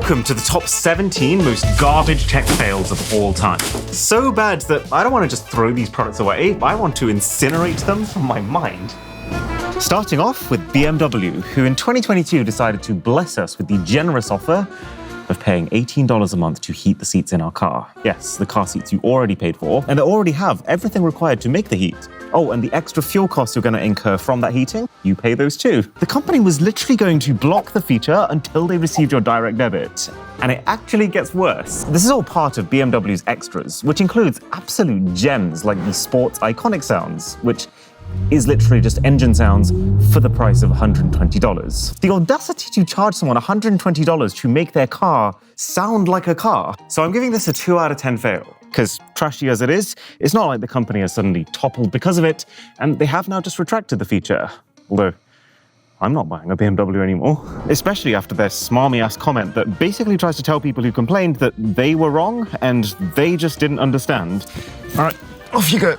Welcome to the top 17 most garbage tech fails of all time. So bad that I don't want to just throw these products away, I want to incinerate them from my mind. Starting off with BMW, who in 2022 decided to bless us with the generous offer of paying $18 a month to heat the seats in our car. Yes, the car seats you already paid for, and they already have everything required to make the heat. Oh, and the extra fuel costs you're going to incur from that heating, you pay those too. The company was literally going to block the feature until they received your direct debit. And it actually gets worse. This is all part of BMW's extras, which includes absolute gems like the sports iconic sounds, which is literally just engine sounds for the price of $120. The audacity to charge someone $120 to make their car sound like a car. So I'm giving this a 2 out of 10 fail. Because trashy as it is, it's not like the company has suddenly toppled because of it, and they have now just retracted the feature. Although, I'm not buying a BMW anymore. Especially after their smarmy-ass comment that basically tries to tell people who complained that they were wrong and they just didn't understand. All right, off you go.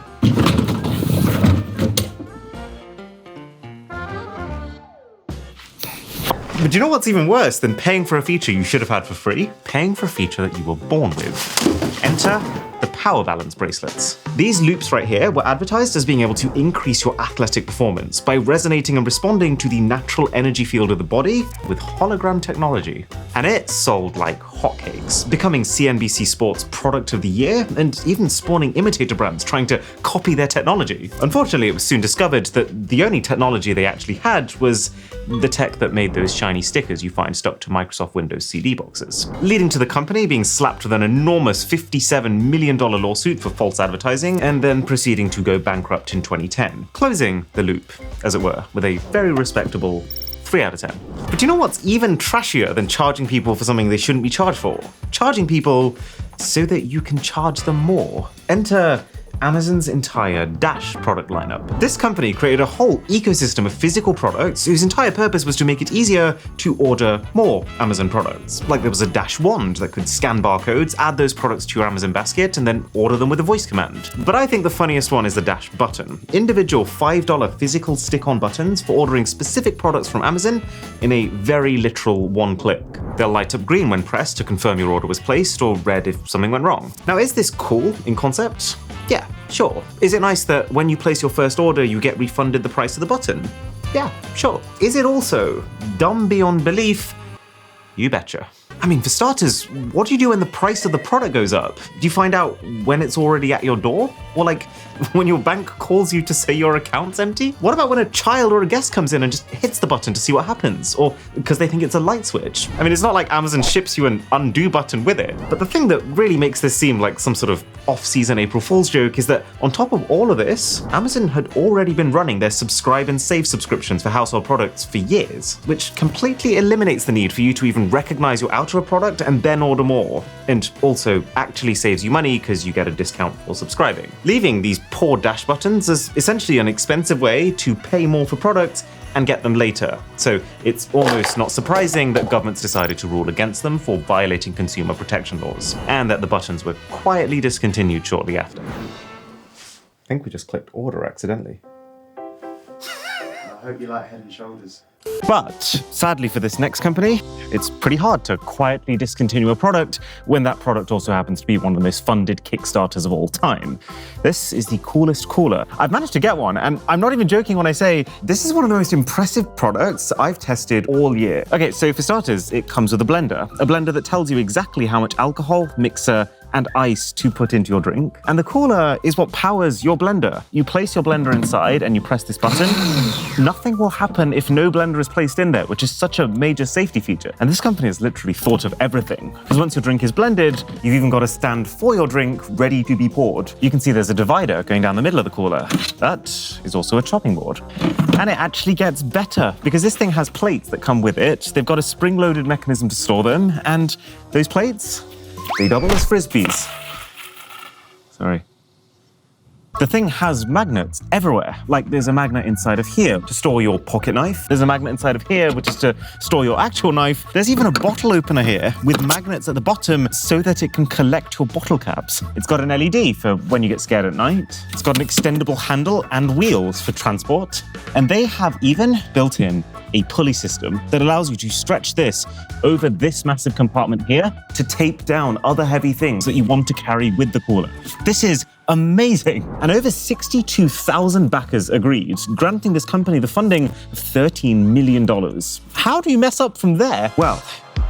But do you know what's even worse than paying for a feature you should have had for free? Paying for a feature that you were born with. Enter the power balance bracelets. These loops right here were advertised as being able to increase your athletic performance by resonating and responding to the natural energy field of the body with hologram technology. And it sold like hotcakes, becoming CNBC Sports Product of the Year and even spawning imitator brands trying to copy their technology. Unfortunately, it was soon discovered that the only technology they actually had was the tech that made those shiny stickers you find stuck to Microsoft Windows CD boxes, leading to the company being slapped with an enormous $57 million lawsuit for false advertising and then proceeding to go bankrupt in 2010, closing the loop, as it were, with a very respectable 3 out of 10. But do you know what's even trashier than charging people for something they shouldn't be charged for? Charging people so that you can charge them more. Enter Amazon's entire Dash product lineup. This company created a whole ecosystem of physical products whose entire purpose was to make it easier to order more Amazon products. Like there was a Dash wand that could scan barcodes, add those products to your Amazon basket, and then order them with a voice command. But I think the funniest one is the Dash button. Individual $5 physical stick-on buttons for ordering specific products from Amazon in a very literal one click. They'll light up green when pressed to confirm your order was placed, or red if something went wrong. Now, is this cool in concept? Yeah, sure. Is it nice that when you place your first order, you get refunded the price of the button? Yeah, sure. Is it also dumb beyond belief? You betcha. I mean, for starters, what do you do when the price of the product goes up? Do you find out when it's already at your door? Or like, when your bank calls you to say your account's empty? What about when a child or a guest comes in and just hits the button to see what happens? Or because they think it's a light switch? I mean, it's not like Amazon ships you an undo button with it. But the thing that really makes this seem like some sort of off-season April Fool's joke is that on top of all of this, Amazon had already been running their subscribe and save subscriptions for household products for years, which completely eliminates the need for you to even recognize you're out of a product and then order more, and also actually saves you money because you get a discount for subscribing, leaving these poor Dash buttons as essentially an expensive way to pay more for products and get them later. So it's almost not surprising that governments decided to rule against them for violating consumer protection laws, and that the buttons were quietly discontinued shortly after. I think we just clicked order accidentally. I hope you like Head and Shoulders. But sadly for this next company, it's pretty hard to quietly discontinue a product when that product also happens to be one of the most funded Kickstarters of all time. This is the coolest cooler. I've managed to get one, and I'm not even joking when I say this is one of the most impressive products I've tested all year. Okay, so for starters, it comes with a blender that tells you exactly how much alcohol, mixer, and ice to put into your drink. And the cooler is what powers your blender. You place your blender inside and you press this button. Nothing will happen if no blender is placed in there, which is such a major safety feature. And this company has literally thought of everything. Because once your drink is blended, you've even got a stand for your drink ready to be poured. You can see there's a divider going down the middle of the cooler. That is also a chopping board. And it actually gets better because this thing has plates that come with it. They've got a spring-loaded mechanism to store them, and those plates, they double as frisbees. Sorry. The thing has magnets everywhere. Like there's a magnet inside of here to store your pocket knife. There's a magnet inside of here, which is to store your actual knife. There's even a bottle opener here with magnets at the bottom so that it can collect your bottle caps. It's got an LED for when you get scared at night. It's got an extendable handle and wheels for transport. And they have even built in a pulley system that allows you to stretch this over this massive compartment here to tape down other heavy things that you want to carry with the cooler. This is amazing. And over 62,000 backers agreed, granting this company the funding of $13 million. How do you mess up from there? Well,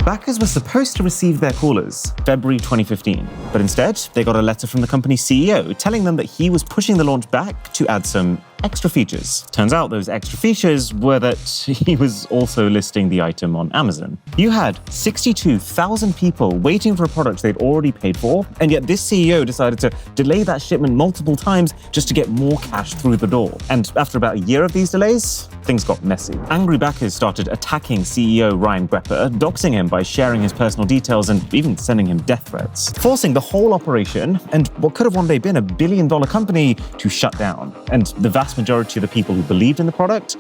backers were supposed to receive their coolers February 2015, but instead they got a letter from the company's CEO telling them that he was pushing the launch back to add some extra features. Turns out those extra features were that he was also listing the item on Amazon. You had 62,000 people waiting for a product they'd already paid for, and yet this CEO decided to delay that shipment multiple times just to get more cash through the door. And after about a year of these delays, things got messy. Angry backers started attacking CEO Ryan Grepper, doxing him by sharing his personal details and even sending him death threats, forcing the whole operation and what could have one day been a billion-dollar company to shut down. And the vast majority of the people who believed in the product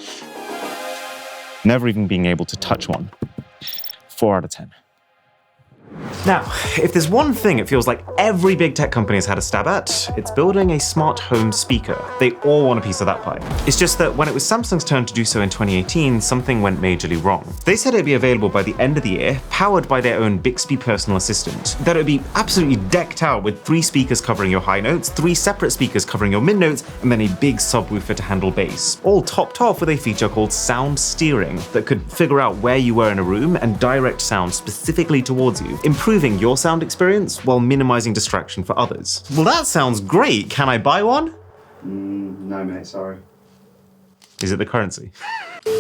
never even being able to touch one. 4 out of 10. Now, if there's one thing it feels like every big tech company has had a stab at, it's building a smart home speaker. They all want a piece of that pie. It's just that when it was Samsung's turn to do so in 2018, something went majorly wrong. They said it'd be available by the end of the year, powered by their own Bixby personal assistant, that it would be absolutely decked out with 3 speakers covering your high notes, 3 separate speakers covering your mid notes, and then a big subwoofer to handle bass, all topped off with a feature called sound steering that could figure out where you were in a room and direct sound specifically towards you, improving your sound experience while minimizing distraction for others. Well, that sounds great. Can I buy one? No, mate, sorry. Is it the currency?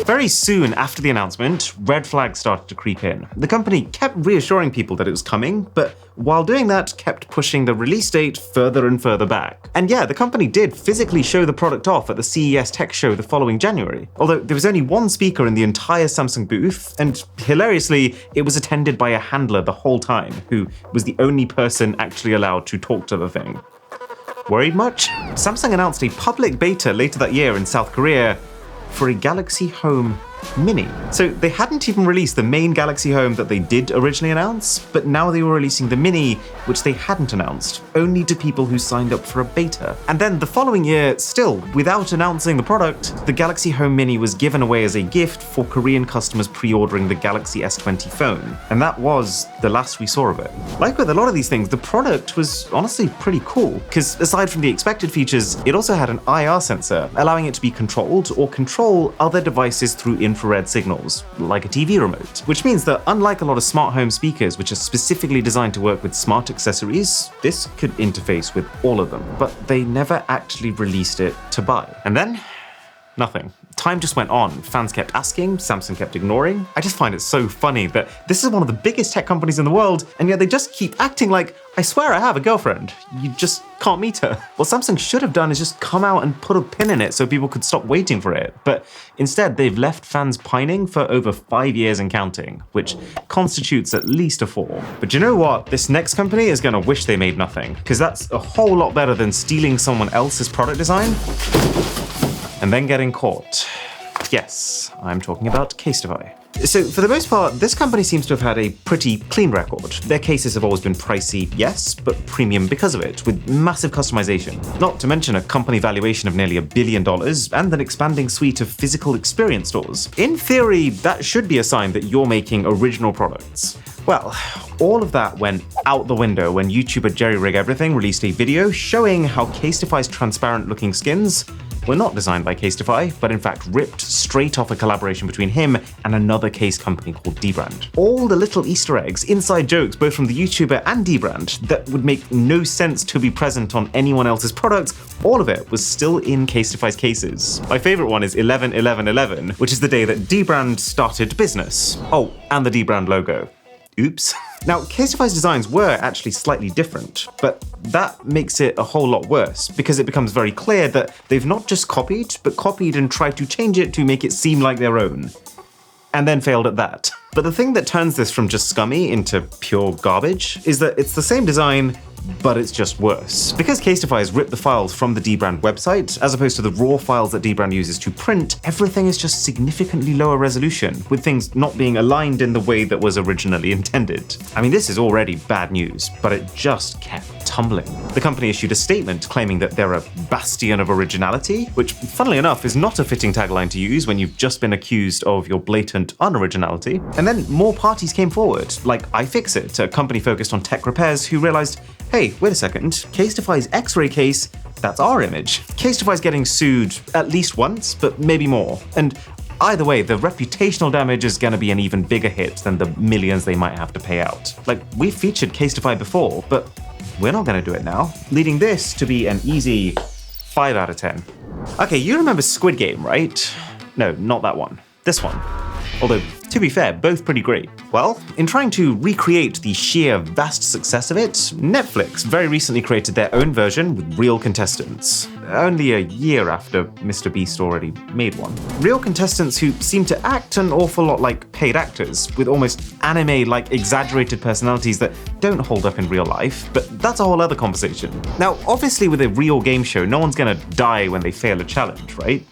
Very soon after the announcement, red flags started to creep in. The company kept reassuring people that it was coming, but while doing that, kept pushing the release date further and further back. And yeah, the company did physically show the product off at the CES Tech Show the following January, although there was only one speaker in the entire Samsung booth, and hilariously, it was attended by a handler the whole time, who was the only person actually allowed to talk to the thing. Worried much? Samsung announced a public beta later that year in South Korea for a Galaxy Home Mini. So they hadn't even released the main Galaxy Home that they did originally announce, but now they were releasing the Mini, which they hadn't announced, only to people who signed up for a beta. And then the following year, still, without announcing the product, the Galaxy Home Mini was given away as a gift for Korean customers pre-ordering the Galaxy S20 phone. And that was the last we saw of it. Like with a lot of these things, the product was honestly pretty cool, because aside from the expected features, it also had an IR sensor, allowing it to be controlled or control other devices through infrared signals, like a TV remote. Which means that unlike a lot of smart home speakers, which are specifically designed to work with smart accessories, this could interface with all of them. But they never actually released it to buy. And then, nothing. Time just went on. Fans kept asking, Samsung kept ignoring. I just find it so funny that this is one of the biggest tech companies in the world, and yet they just keep acting like, I swear I have a girlfriend. You just can't meet her. What Samsung should have done is just come out and put a pin in it so people could stop waiting for it. But instead, they've left fans pining for over 5 years and counting, which constitutes at least a 4. But you know what? This next company is gonna wish they made nothing, because that's a whole lot better than stealing someone else's product design and then getting caught. Yes, I'm talking about Casetify. So for the most part, this company seems to have had a pretty clean record. Their cases have always been pricey, yes, but premium because of it, with massive customization. Not to mention a company valuation of nearly $1 billion and an expanding suite of physical experience stores. In theory, that should be a sign that you're making original products. Well, all of that went out the window when YouTuber Jerry Rig Everything released a video showing how Casetify's transparent-looking skins were not designed by Casetify, but in fact ripped straight off a collaboration between him and another case company called Dbrand. All the little Easter eggs, inside jokes, both from the YouTuber and Dbrand, that would make no sense to be present on anyone else's products, all of it was still in Casetify's cases. My favorite one is 11/11/11, which is the day that Dbrand started business. Oh, and the Dbrand logo. Oops. Now, Casetify's designs were actually slightly different, but that makes it a whole lot worse, because it becomes very clear that they've not just copied, but copied and tried to change it to make it seem like their own. And then failed at that. But the thing that turns this from just scummy into pure garbage is that it's the same design, but it's just worse. Because Casetify has ripped the files from the dbrand website, as opposed to the raw files that dbrand uses to print, everything is just significantly lower resolution, with things not being aligned in the way that was originally intended. I mean, this is already bad news, but it just kept tumbling. The company issued a statement claiming that they're a bastion of originality, which, funnily enough, is not a fitting tagline to use when you've just been accused of your blatant unoriginality. And then more parties came forward, like iFixit, a company focused on tech repairs, who realized, hey, wait a second, Casetify's X-ray case, that's our image. Casetify's getting sued at least once, but maybe more. And either way, the reputational damage is going to be an even bigger hit than the millions they might have to pay out. Like, we've featured Casetify before, but we're not going to do it now, leading this to be an easy 5 out of 10. Okay, you remember Squid Game, right? No, not that one. This one. Although, to be fair, both pretty great. Well, in trying to recreate the sheer vast success of it, Netflix very recently created their own version with real contestants. Only a year after Mr. Beast already made one. Real contestants who seem to act an awful lot like paid actors, with almost anime-like exaggerated personalities that don't hold up in real life, but that's a whole other conversation. Now, obviously with a real game show, no one's gonna die when they fail a challenge, right?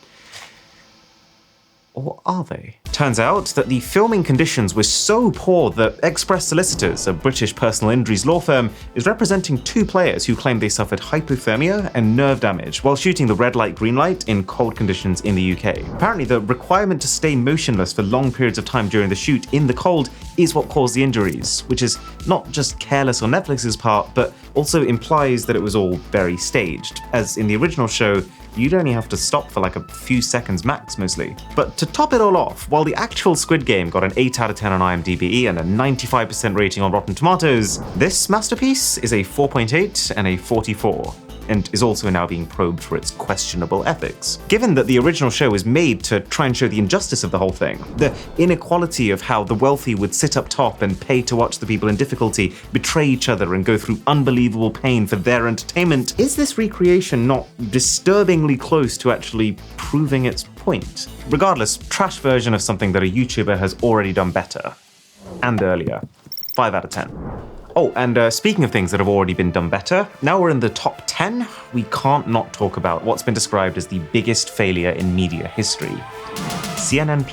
Or are they? Turns out that the filming conditions were so poor that Express Solicitors, a British personal injuries law firm, is representing 2 players who claim they suffered hypothermia and nerve damage while shooting the red light, green light in cold conditions in the UK. Apparently, the requirement to stay motionless for long periods of time during the shoot in the cold is what caused the injuries, which is not just careless on Netflix's part, but also implies that it was all very staged, as in the original show, you'd only have to stop for like a few seconds max mostly. But to top it all off, while the actual Squid Game got an 8 out of 10 on IMDb and a 95% rating on Rotten Tomatoes, this masterpiece is a 4.8 and a 44. And is also now being probed for its questionable ethics. Given that the original show was made to try and show the injustice of the whole thing, the inequality of how the wealthy would sit up top and pay to watch the people in difficulty betray each other and go through unbelievable pain for their entertainment, is this recreation not disturbingly close to actually proving its point? Regardless, trash version of something that a YouTuber has already done better. And earlier. 5 out of 10. Oh, and speaking of things that have already been done better, now we're in the top 10, we can't not talk about what's been described as the biggest failure in media history. CNN+.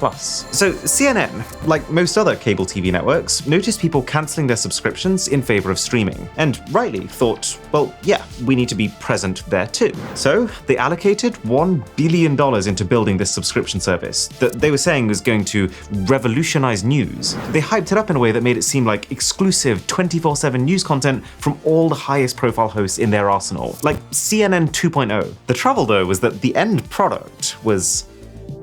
So CNN, like most other cable TV networks, noticed people cancelling their subscriptions in favor of streaming, and rightly thought, well, yeah, we need to be present there too. So they allocated $1 billion into building this subscription service that they were saying was going to revolutionize news. They hyped it up in a way that made it seem like exclusive 24/7 news content from all the highest profile hosts in their arsenal, like CNN 2.0. The trouble though was that the end product was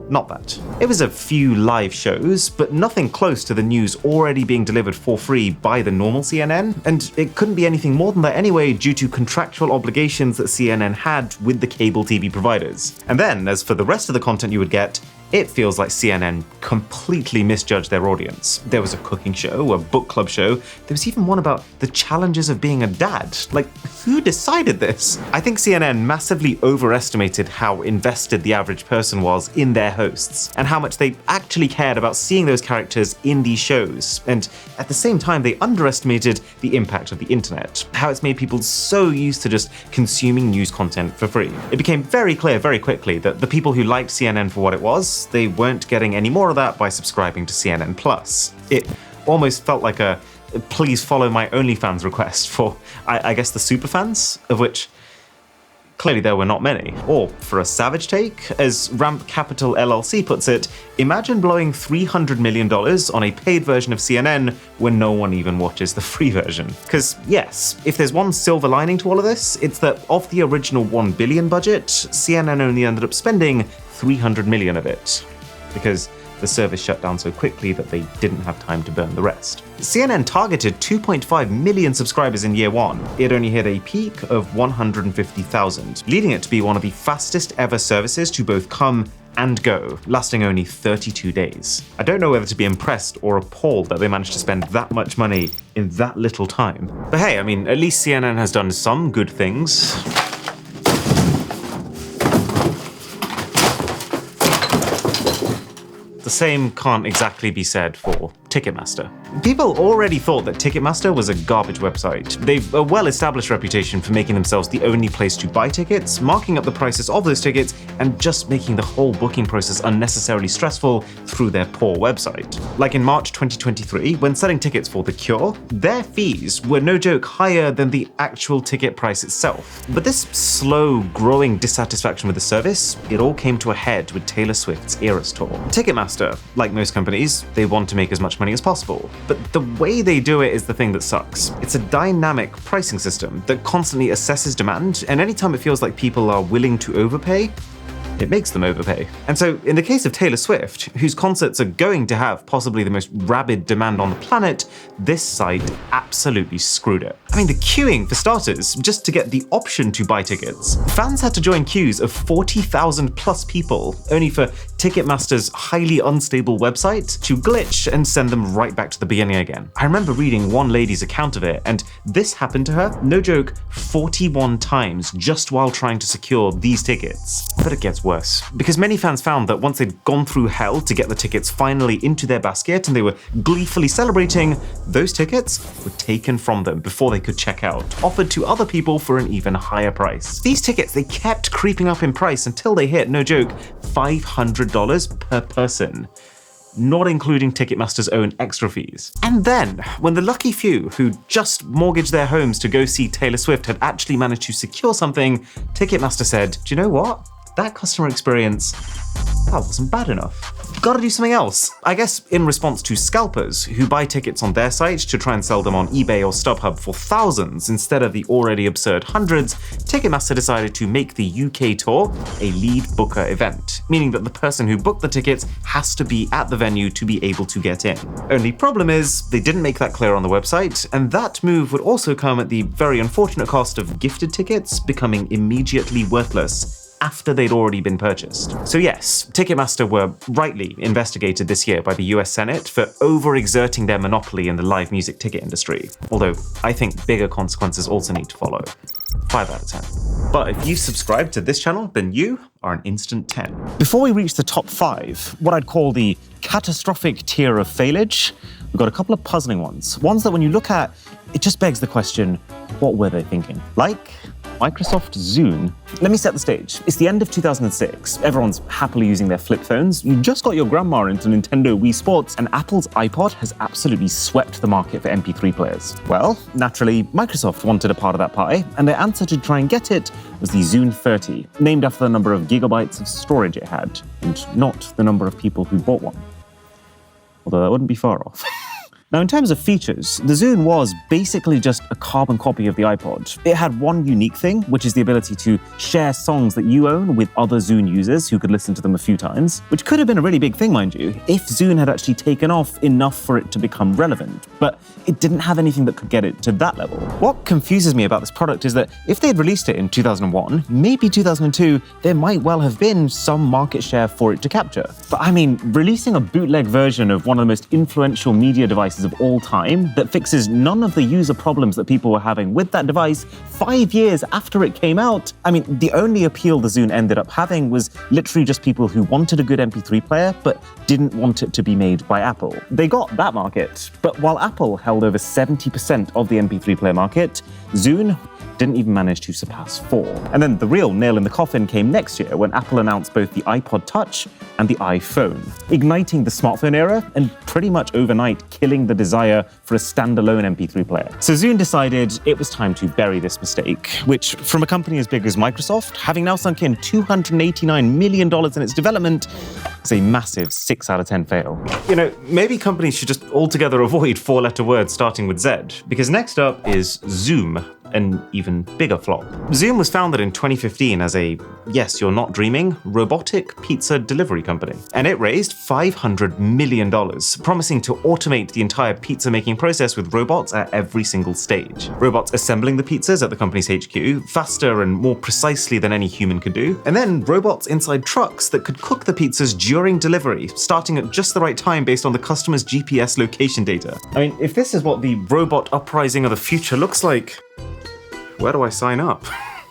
not that. It was a few live shows, but nothing close to the news already being delivered for free by the normal CNN, and it couldn't be anything more than that anyway due to contractual obligations that CNN had with the cable TV providers. And then, as for the rest of the content you would get, it feels like CNN completely misjudged their audience. There was a cooking show, a book club show, there was even one about the challenges of being a dad. Like, who decided this? I think CNN massively overestimated how invested the average person was in their hosts, and how much they actually cared about seeing those characters in these shows. And at the same time, they underestimated the impact of the internet, how it's made people so used to just consuming news content for free. It became very clear very quickly that the people who liked CNN for what it was, they weren't getting any more of that by subscribing to CNN+. It almost felt like a please follow my OnlyFans request for, I guess, the superfans, of which clearly there were not many. Or, for a savage take, as Ramp Capital LLC puts it, imagine blowing $300 million on a paid version of CNN when no one even watches the free version. Because yes, if there's one silver lining to all of this, it's that of the original $1 billion budget, CNN only ended up spending $300 million of it, because the service shut down so quickly that they didn't have time to burn the rest. CNN targeted 2.5 million subscribers in year one. It only hit a peak of 150,000, leading it to be one of the fastest ever services to both come and go, lasting only 32 days. I don't know whether to be impressed or appalled that they managed to spend that much money in that little time. But hey, I mean, at least CNN has done some good things. The same can't exactly be said for Ticketmaster. People already thought that Ticketmaster was a garbage website. They've a well-established reputation for making themselves the only place to buy tickets, marking up the prices of those tickets, and just making the whole booking process unnecessarily stressful through their poor website. Like in March 2023, when selling tickets for The Cure, their fees were no joke higher than the actual ticket price itself. But this slow, growing dissatisfaction with the service, it all came to a head with Taylor Swift's Eras Tour. Ticketmaster, like most companies, they want to make as much money as possible. But the way they do it is the thing that sucks. It's a dynamic pricing system that constantly assesses demand, and anytime it feels like people are willing to overpay, it makes them overpay. And so in the case of Taylor Swift, whose concerts are going to have possibly the most rabid demand on the planet, this site absolutely screwed it. I mean, the queuing, for starters, just to get the option to buy tickets. Fans had to join queues of 40,000 plus people, only for Ticketmaster's highly unstable website to glitch and send them right back to the beginning again. I remember reading one lady's account of it, and this happened to her, no joke, 41 times just while trying to secure these tickets. But it gets worse, because many fans found that once they'd gone through hell to get the tickets finally into their basket and they were gleefully celebrating, those tickets were taken from them before they could check out, offered to other people for an even higher price. These tickets, they kept creeping up in price until they hit, no joke, $500 per person, not including Ticketmaster's own extra fees. And then, when the lucky few who just mortgaged their homes to go see Taylor Swift had actually managed to secure something, Ticketmaster said, do you know what? That customer experience, that wasn't bad enough. Gotta do something else. I guess in response to scalpers who buy tickets on their site to try and sell them on eBay or StubHub for thousands instead of the already absurd hundreds, Ticketmaster decided to make the UK tour a lead booker event, meaning that the person who booked the tickets has to be at the venue to be able to get in. Only problem is, they didn't make that clear on the website, and that move would also come at the very unfortunate cost of gifted tickets becoming immediately worthless after they'd already been purchased. So yes, Ticketmaster were rightly investigated this year by the US Senate for overexerting their monopoly in the live music ticket industry, although I think bigger consequences also need to follow. 5 out of 10. But if you subscribe to this channel, then you are an instant 10. Before we reach the top 5, what I'd call the catastrophic tier of failage, we've got a couple of puzzling ones. Ones that when you look at, it just begs the question, what were they thinking? Like Microsoft Zune. Let me set the stage. It's the end of 2006. Everyone's happily using their flip phones. You just got your grandma into Nintendo Wii Sports, and Apple's iPod has absolutely swept the market for MP3 players. Well, naturally, Microsoft wanted a part of that pie, and their answer to try and get it was the Zune 30, named after the number of gigabytes of storage it had, and not the number of people who bought one. Although that wouldn't be far off. Now, in terms of features, the Zune was basically just a carbon copy of the iPod. It had one unique thing, which is the ability to share songs that you own with other Zune users who could listen to them a few times, which could have been a really big thing, mind you, if Zune had actually taken off enough for it to become relevant. But it didn't have anything that could get it to that level. What confuses me about this product is that if they had released it in 2001, maybe 2002, there might well have been some market share for it to capture. But I mean, releasing a bootleg version of one of the most influential media devices of all time that fixes none of the user problems that people were having with that device 5 years after it came out. I mean, the only appeal the Zune ended up having was literally just people who wanted a good MP3 player but didn't want it to be made by Apple. They got that market, but while Apple held over 70% of the MP3 player market, Zune didn't even manage to surpass 4. And then the real nail in the coffin came next year when Apple announced both the iPod Touch and the iPhone, igniting the smartphone era and pretty much overnight killing the desire for a standalone MP3 player. So Zune decided it was time to bury this mistake, which from a company as big as Microsoft, having now sunk in $289 million in its development, is a massive 6 out of 10 fail. You know, maybe companies should just altogether avoid 4-letter words starting with Z, because next up is Zoom, an even bigger flop. Zoom was founded in 2015 as a, yes, you're not dreaming, robotic pizza delivery company. And it raised $500 million, promising to automate the entire pizza making process with robots at every single stage. Robots assembling the pizzas at the company's HQ faster and more precisely than any human could do. And then robots inside trucks that could cook the pizzas during delivery, starting at just the right time based on the customer's GPS location data. I mean, if this is what the robot uprising of the future looks like, where do I sign up?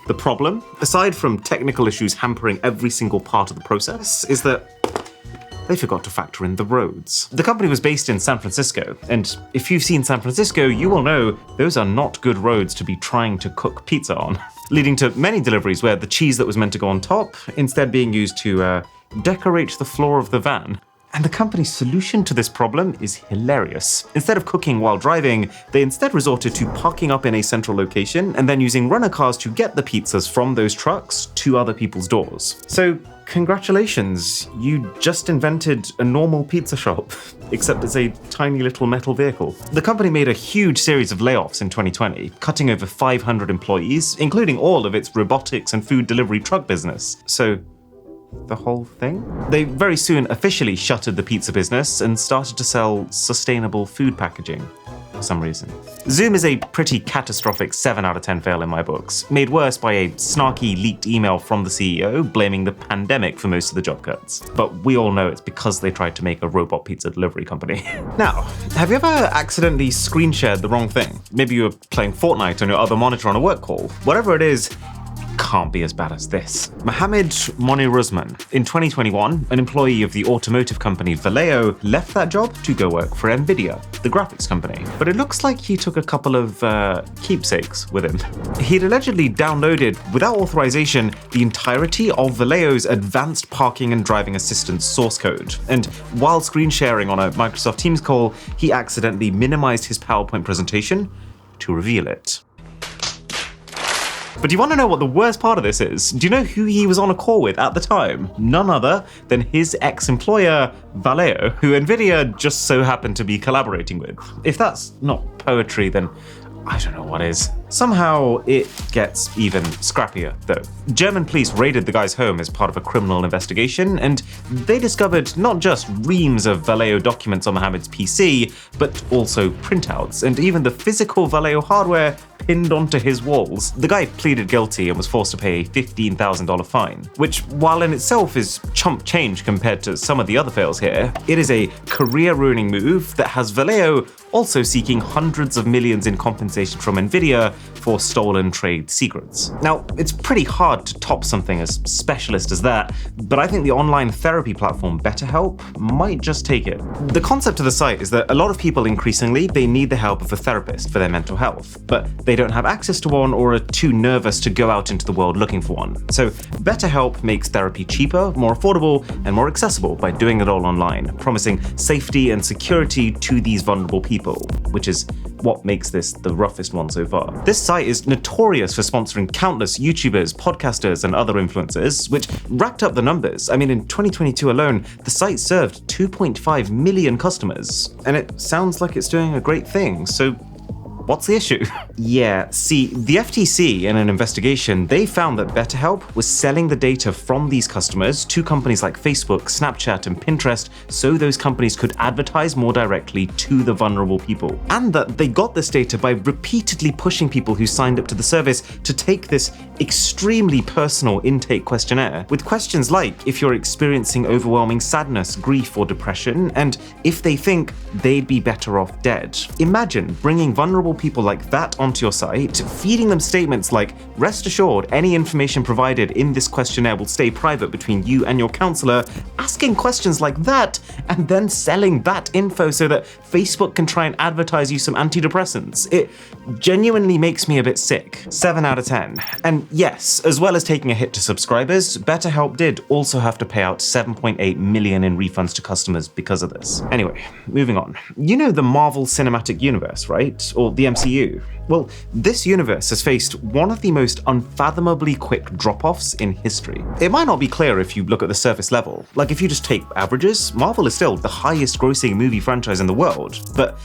The problem, aside from technical issues hampering every single part of the process, is that they forgot to factor in the roads. The company was based in San Francisco, and if you've seen San Francisco, you will know those are not good roads to be trying to cook pizza on, leading to many deliveries where the cheese that was meant to go on top instead being used to decorate the floor of the van. And the company's solution to this problem is hilarious. Instead of cooking while driving, they instead resorted to parking up in a central location and then using runner cars to get the pizzas from those trucks to other people's doors. So, congratulations, you just invented a normal pizza shop, except it's a tiny little metal vehicle. The company made a huge series of layoffs in 2020, cutting over 500 employees, including all of its robotics and food delivery truck business. So, the whole thing? They very soon officially shuttered the pizza business and started to sell sustainable food packaging for some reason. Zoom is a pretty catastrophic 7 out of 10 fail in my books, made worse by a snarky leaked email from the CEO blaming the pandemic for most of the job cuts. But we all know it's because they tried to make a robot pizza delivery company. Now, have you ever accidentally screen shared the wrong thing? Maybe you were playing Fortnite on your other monitor on a work call. Whatever it is, can't be as bad as this. Mohammed Moniruzman. In 2021, an employee of the automotive company Vallejo left that job to go work for Nvidia, the graphics company. But it looks like he took a couple of keepsakes with him. He'd allegedly downloaded, without authorization, the entirety of Vallejo's advanced parking and driving assistance source code. And while screen sharing on a Microsoft Teams call, he accidentally minimized his PowerPoint presentation to reveal it. But do you want to know what the worst part of this is? Do you know who he was on a call with at the time? None other than his ex-employer, Vallejo, who Nvidia just so happened to be collaborating with. If that's not poetry, then I don't know what is. Somehow it gets even scrappier, though. German police raided the guy's home as part of a criminal investigation, and they discovered not just reams of Vallejo documents on Mohammed's PC, but also printouts, and even the physical Vallejo hardware pinned onto his walls. The guy pleaded guilty and was forced to pay a $15,000 fine, which, while in itself is chump change compared to some of the other fails here, it is a career-ruining move that has Vallejo also seeking hundreds of millions in compensation from Nvidia for stolen trade secrets. Now, it's pretty hard to top something as specialist as that, but I think the online therapy platform BetterHelp might just take it. The concept of the site is that a lot of people increasingly, they need the help of a therapist for their mental health, but they don't have access to one or are too nervous to go out into the world looking for one. So BetterHelp makes therapy cheaper, more affordable, and more accessible by doing it all online, promising safety and security to these vulnerable people, which is what makes this the roughest one so far. This site is notorious for sponsoring countless YouTubers, podcasters, and other influencers, which racked up the numbers. I mean, in 2022 alone, the site served 2.5 million customers, and it sounds like it's doing a great thing, so what's the issue? Yeah, see, the FTC, in an investigation, they found that BetterHelp was selling the data from these customers to companies like Facebook, Snapchat, and Pinterest so those companies could advertise more directly to the vulnerable people. And that they got this data by repeatedly pushing people who signed up to the service to take this extremely personal intake questionnaire with questions like if you're experiencing overwhelming sadness, grief, or depression, and if they think they'd be better off dead. Imagine bringing vulnerable people like that onto your site, feeding them statements like, rest assured, any information provided in this questionnaire will stay private between you and your counselor, asking questions like that, and then selling that info so that Facebook can try and advertise you some antidepressants. It genuinely makes me a bit sick. 7 out of 10. And yes, as well as taking a hit to subscribers, BetterHelp did also have to pay out $7.8 million in refunds to customers because of this. Anyway, moving on. You know the Marvel Cinematic Universe, right? Or the MCU? Well, this universe has faced one of the most unfathomably quick drop-offs in history. It might not be clear if you look at the surface level. Like, if you just take averages, Marvel is still the highest grossing movie franchise in the world, but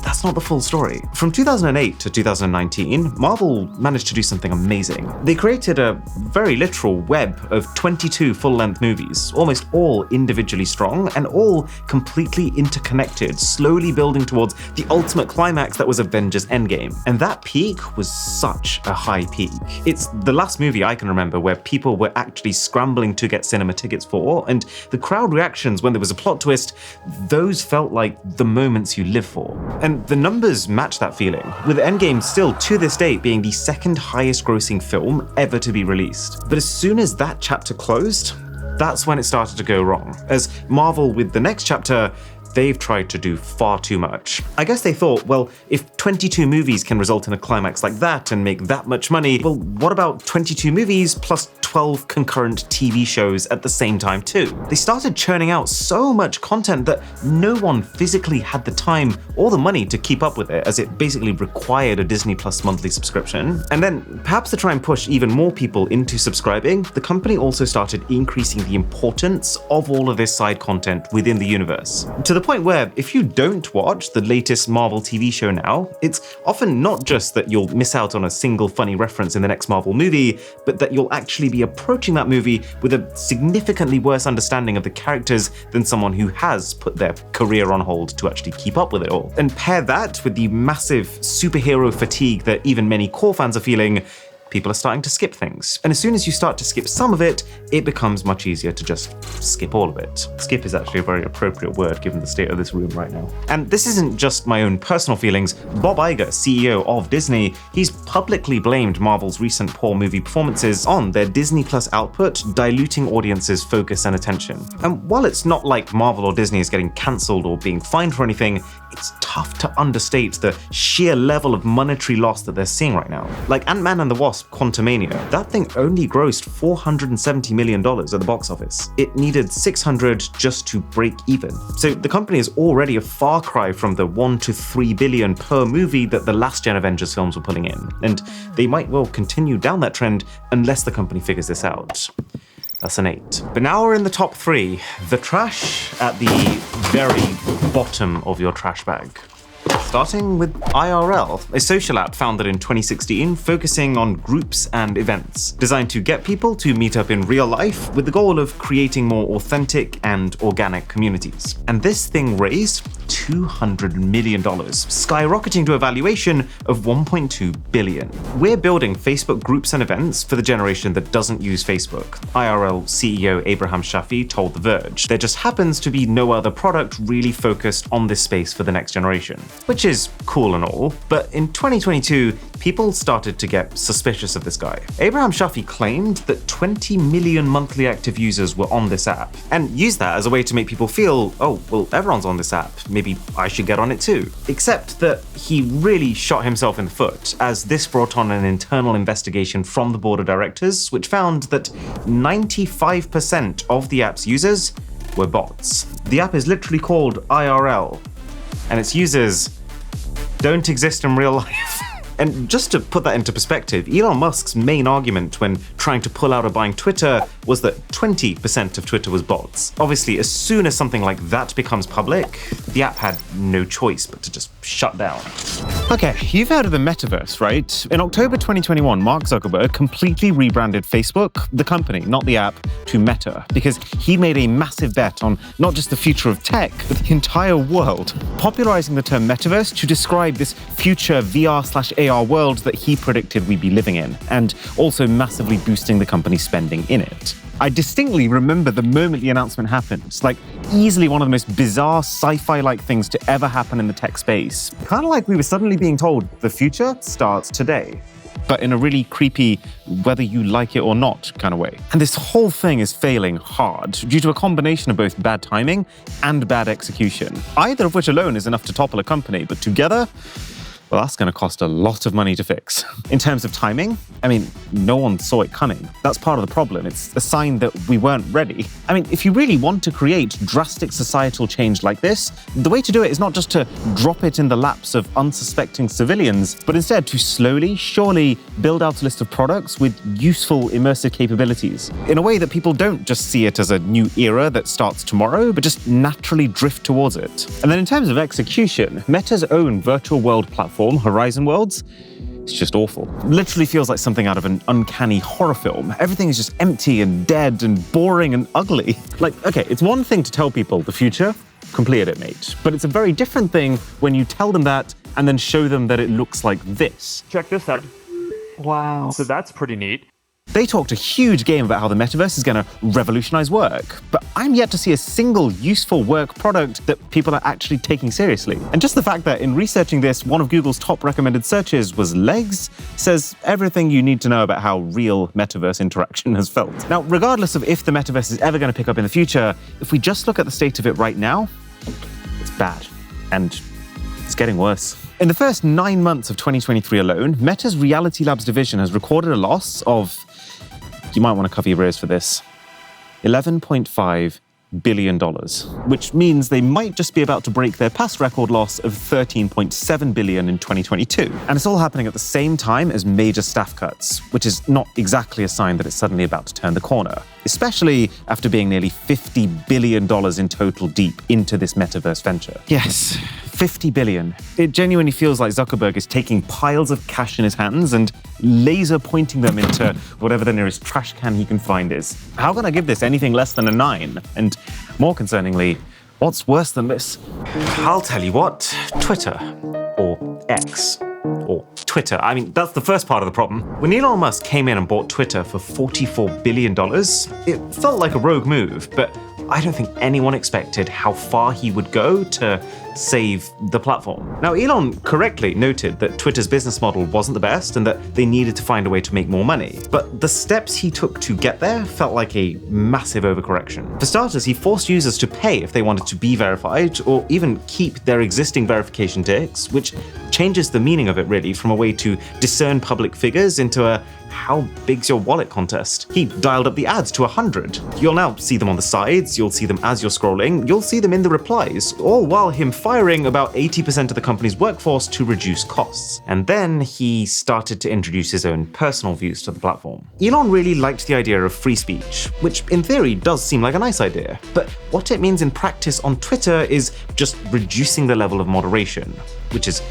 that's not the full story. From 2008 to 2019, Marvel managed to do something amazing. They created a very literal web of 22 full-length movies, almost all individually strong and all completely interconnected, slowly building towards the ultimate climax that was Avengers Endgame. And that peak was such a high peak. It's the last movie I can remember where people were actually scrambling to get cinema tickets for, and the crowd reactions when there was a plot twist, those felt like the moments you live for. And the numbers match that feeling, with Endgame still to this date being the second highest grossing film ever to be released. But as soon as that chapter closed, that's when it started to go wrong, as Marvel, with the next chapter, they've tried to do far too much. I guess they thought, well, if 22 movies can result in a climax like that and make that much money, well, what about 22 movies plus 12 concurrent TV shows at the same time too? They started churning out so much content that no one physically had the time or the money to keep up with it, as it basically required a Disney Plus monthly subscription. And then, perhaps to try and push even more people into subscribing, the company also started increasing the importance of all of this side content within the universe, to the point where if you don't watch the latest Marvel TV show now, it's often not just that you'll miss out on a single funny reference in the next Marvel movie, but that you'll actually be approaching that movie with a significantly worse understanding of the characters than someone who has put their career on hold to actually keep up with it all. And pair that with the massive superhero fatigue that even many core fans are feeling, people are starting to skip things. And as soon as you start to skip some of it, it becomes much easier to just skip all of it. Skip is actually a very appropriate word given the state of this room right now. And this isn't just my own personal feelings. Bob Iger, CEO of Disney, he's publicly blamed Marvel's recent poor movie performances on their Disney Plus output diluting audiences' focus and attention. And while it's not like Marvel or Disney is getting cancelled or being fined for anything, it's tough to understate the sheer level of monetary loss that they're seeing right now. Like Ant-Man and the Wasp: Quantumania, that thing only grossed $470 million at the box office. It needed 600 just to break even. So the company is already a far cry from the 1 to 3 billion per movie that the last gen Avengers films were pulling in. And they might well continue down that trend unless the company figures this out. That's an 8. But now we're in the top 3. The trash at the very bottom of your trash bag. Starting with IRL, a social app founded in 2016 focusing on groups and events, designed to get people to meet up in real life with the goal of creating more authentic and organic communities. And this thing raised $200 million, skyrocketing to a valuation of $1.2 billion. We're building Facebook groups and events for the generation that doesn't use Facebook, IRL CEO Abraham Shafi told The Verge. There just happens to be no other product really focused on this space for the next generation. Which is cool and all, but in 2022, people started to get suspicious of this guy. Abraham Shafi claimed that 20 million monthly active users were on this app, and used that as a way to make people feel, oh, well, everyone's on this app, maybe I should get on it too. Except that he really shot himself in the foot, as this brought on an internal investigation from the board of directors, which found that 95% of the app's users were bots. The app is literally called IRL, and its users don't exist in real life. And just to put that into perspective, Elon Musk's main argument when trying to pull out of buying Twitter was that 20% of Twitter was bots. Obviously, as soon as something like that becomes public, the app had no choice but to just shut down. Okay, you've heard of the Metaverse, right? In October 2021, Mark Zuckerberg completely rebranded Facebook, the company, not the app, to Meta, because he made a massive bet on not just the future of tech, but the entire world, popularizing the term Metaverse to describe this future VR/AR world that he predicted we'd be living in, and also massively boosting the company's spending in it. I distinctly remember the moment the announcement happened. It's like easily one of the most bizarre sci-fi-like things to ever happen in the tech space. Kind of like we were suddenly being told the future starts today, but in a really creepy, whether you like it or not kind of way. And this whole thing is failing hard due to a combination of both bad timing and bad execution, either of which alone is enough to topple a company, but together, well, that's going to cost a lot of money to fix. In terms of timing, I mean, no one saw it coming. That's part of the problem. It's a sign that we weren't ready. I mean, if you really want to create drastic societal change like this, the way to do it is not just to drop it in the laps of unsuspecting civilians, but instead to slowly, surely build out a list of products with useful immersive capabilities in a way that people don't just see it as a new era that starts tomorrow, but just naturally drift towards it. And then in terms of execution, Meta's own virtual world platform, Horizon Worlds, it's just awful. Literally feels like something out of an uncanny horror film. Everything is just empty and dead and boring and ugly. Like, okay, it's one thing to tell people the future, complete it, mate. But it's a very different thing when you tell them that and then show them that it looks like this. Check this out. Wow. So that's pretty neat. They talked a huge game about how the metaverse is going to revolutionize work, but I'm yet to see a single useful work product that people are actually taking seriously. And just the fact that in researching this, one of Google's top recommended searches was legs says everything you need to know about how real metaverse interaction has felt. Now, regardless of if the metaverse is ever going to pick up in the future, if we just look at the state of it right now, it's bad. And it's getting worse. In the first 9 months of 2023 alone, Meta's Reality Labs division has recorded a loss of, you might want to cover your ears for this, $11.5 billion, which means they might just be about to break their past record loss of $13.7 billion in 2022. And it's all happening at the same time as major staff cuts, which is not exactly a sign that it's suddenly about to turn the corner, especially after being nearly $50 billion in total deep into this metaverse venture. Yes, 50 billion. It genuinely feels like Zuckerberg is taking piles of cash in his hands and laser pointing them into whatever the nearest trash can he can find is. How can I give this anything less than a 9? And more concerningly, what's worse than this? I'll tell you what, Twitter, or X, or Twitter. I mean, that's the first part of the problem. When Elon Musk came in and bought Twitter for $44 billion, it felt like a rogue move, but I don't think anyone expected how far he would go to save the platform. Now, Elon correctly noted that Twitter's business model wasn't the best and that they needed to find a way to make more money. But the steps he took to get there felt like a massive overcorrection. For starters, he forced users to pay if they wanted to be verified or even keep their existing verification ticks, which changes the meaning of it really from a way to discern public figures into a how big's your wallet contest. He dialed up the ads to 100. You'll now see them on the sides, you'll see them as you're scrolling, you'll see them in the replies, all while him firing about 80% of the company's workforce to reduce costs. And then he started to introduce his own personal views to the platform. Elon really liked the idea of free speech, which in theory does seem like a nice idea. But what it means in practice on Twitter is just reducing the level of moderation, which is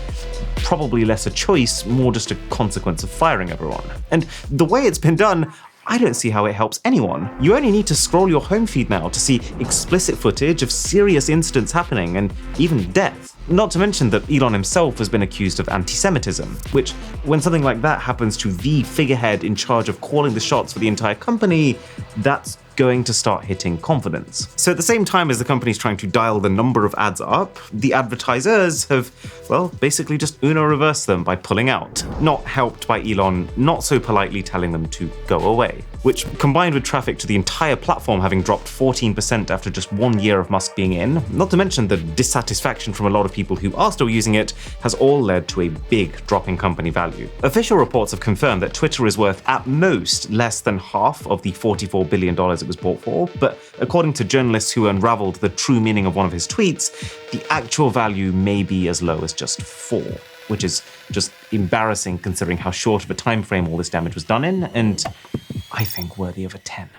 probably less a choice, more just a consequence of firing everyone. And the way it's been done, I don't see how it helps anyone. You only need to scroll your home feed now to see explicit footage of serious incidents happening and even death. Not to mention that Elon himself has been accused of anti-Semitism, which, when something like that happens to the figurehead in charge of calling the shots for the entire company, that's going to start hitting confidence. So at the same time as the company's trying to dial the number of ads up, the advertisers have, well, basically just Uno reversed them by pulling out, not helped by Elon not so politely telling them to go away, which combined with traffic to the entire platform having dropped 14% after just 1 year of Musk being in, not to mention the dissatisfaction from a lot of people who are still using it, has all led to a big drop in company value. Official reports have confirmed that Twitter is worth at most less than half of the $44 billion it was bought for, but according to journalists who unraveled the true meaning of one of his tweets, the actual value may be as low as just 4, which is just embarrassing considering how short of a time frame all this damage was done in, and I think worthy of a 10.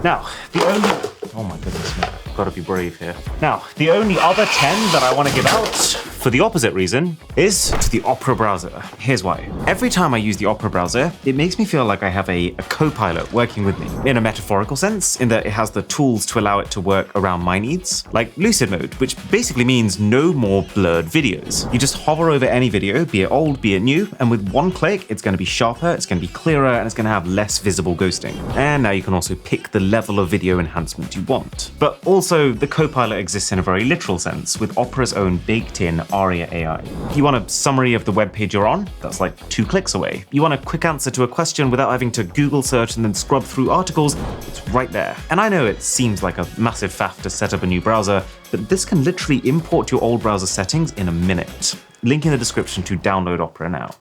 Now, oh my goodness, I've got to be brave here. Now, the only other 10 that I want to give out, for the opposite reason, is to the Opera browser. Here's why. Every time I use the Opera browser, it makes me feel like I have a co-pilot working with me, in a metaphorical sense, in that it has the tools to allow it to work around my needs, like lucid mode, which basically means no more blurred videos. You just hover over any video, be it old, be it new, and with one click, it's going to be sharper, it's going to be clearer, and it's going to have less visible ghosting. And now you can also pick the level of video enhancement you want. But also, the Copilot exists in a very literal sense, with Opera's own baked-in Aria AI. You want a summary of the web page you're on? That's like 2 clicks away. You want a quick answer to a question without having to Google search and then scrub through articles? It's right there. And I know it seems like a massive faff to set up a new browser, but this can literally import your old browser settings in a minute. Link in the description to download Opera now.